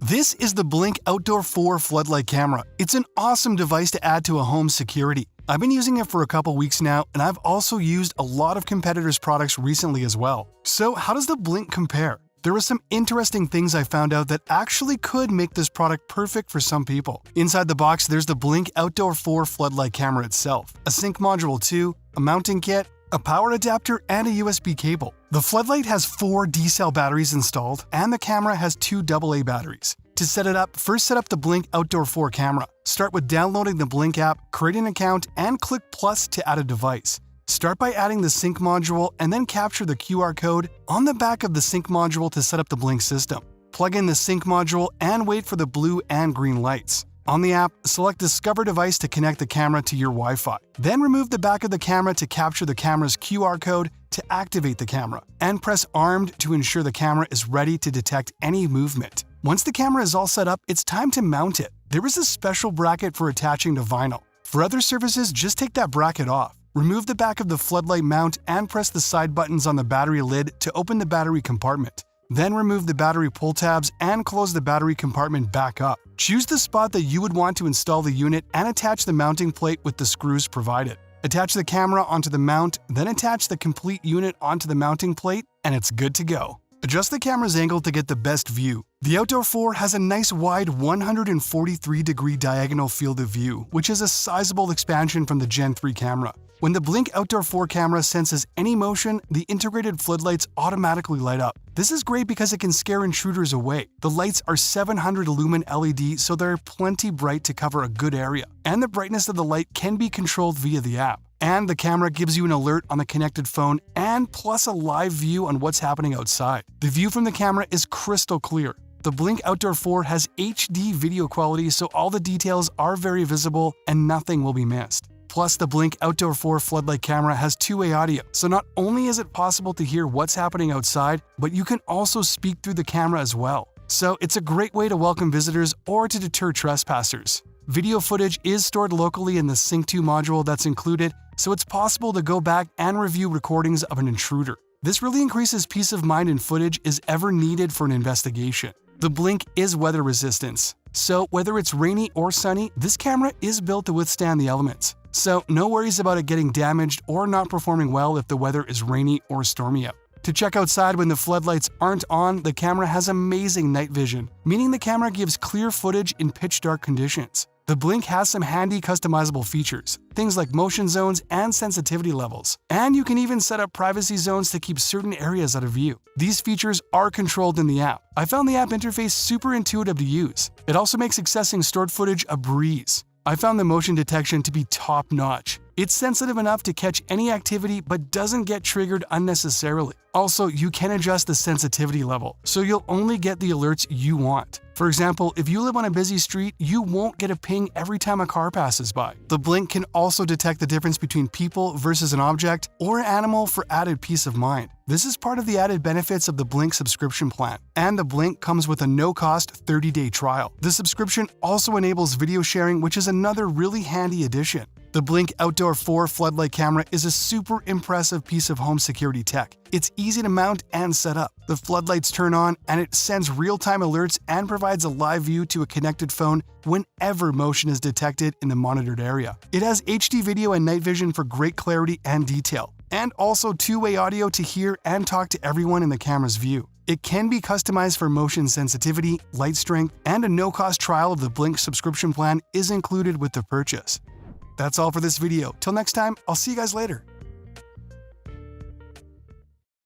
This is the Blink Outdoor 4 floodlight camera. It's an awesome device to add to a home's security. I've been using it for a couple weeks now, and I've also used a lot of competitors' products recently as well. So how does the Blink compare? There are some interesting things I found out that actually could make this product perfect for some people. Inside the box, there's the Blink Outdoor 4 floodlight camera itself, a sync module too, a mounting kit, a power adapter, and a USB cable. The floodlight has 4 D-cell batteries installed, and the camera has 2 AA batteries. To set it up, first set up the Blink Outdoor 4 camera. Start with downloading the Blink app, create an account, and click Plus to add a device. Start by adding the sync module and then capture the QR code on the back of the sync module to set up the Blink system. Plug in the sync module and wait for the blue and green lights. On the app, select Discover Device to connect the camera to your Wi-Fi. Then remove the back of the camera to capture the camera's QR code to activate the camera, and press Armed to ensure the camera is ready to detect any movement. Once the camera is all set up, it's time to mount it. There is a special bracket for attaching to vinyl. For other surfaces, just take that bracket off. Remove the back of the floodlight mount and press the side buttons on the battery lid to open the battery compartment. Then remove the battery pull tabs and close the battery compartment back up. Choose the spot that you would want to install the unit and attach the mounting plate with the screws provided. Attach the camera onto the mount, then attach the complete unit onto the mounting plate, and it's good to go. Adjust the camera's angle to get the best view. The Outdoor 4 has a nice wide 143-degree diagonal field of view, which is a sizable expansion from the Gen 3 camera. When the Blink Outdoor 4 camera senses any motion, the integrated floodlights automatically light up. This is great because it can scare intruders away. The lights are 700 lumen LED, so they're plenty bright to cover a good area. And the brightness of the light can be controlled via the app. And the camera gives you an alert on the connected phone and plus a live view on what's happening outside. The view from the camera is crystal clear. The Blink Outdoor 4 has HD video quality, so all the details are very visible and nothing will be missed. Plus, the Blink Outdoor 4 floodlight camera has two-way audio, so not only is it possible to hear what's happening outside, but you can also speak through the camera as well. So it's a great way to welcome visitors or to deter trespassers. Video footage is stored locally in the Sync 2 module that's included, so it's possible to go back and review recordings of an intruder. This really increases peace of mind and footage is ever needed for an investigation. The Blink is weather resistant, so whether it's rainy or sunny, this camera is built to withstand the elements. So no worries about it getting damaged or not performing well if the weather is rainy or stormy out. To check outside when the floodlights aren't on, the camera has amazing night vision, meaning the camera gives clear footage in pitch dark conditions. The Blink has some handy customizable features, things like motion zones and sensitivity levels. And you can even set up privacy zones to keep certain areas out of view. These features are controlled in the app. I found the app interface super intuitive to use. It also makes accessing stored footage a breeze. I found the motion detection to be top-notch. It's sensitive enough to catch any activity but doesn't get triggered unnecessarily. Also, you can adjust the sensitivity level, so you'll only get the alerts you want. For example, if you live on a busy street, you won't get a ping every time a car passes by. The Blink can also detect the difference between people versus an object or an animal for added peace of mind. This is part of the added benefits of the Blink subscription plan, and the Blink comes with a no-cost 30-day trial. The subscription also enables video sharing, which is another really handy addition. The Blink Outdoor 4 floodlight camera is a super impressive piece of home security tech. It's easy to mount and set up. The floodlights turn on and it sends real-time alerts and provides a live view to a connected phone whenever motion is detected in the monitored area. It has HD video and night vision for great clarity and detail, and also two-way audio to hear and talk to everyone in the camera's view. It can be customized for motion sensitivity, light strength, and a no-cost trial of the Blink subscription plan is included with the purchase. That's all for this video. Till next time, I'll see you guys later.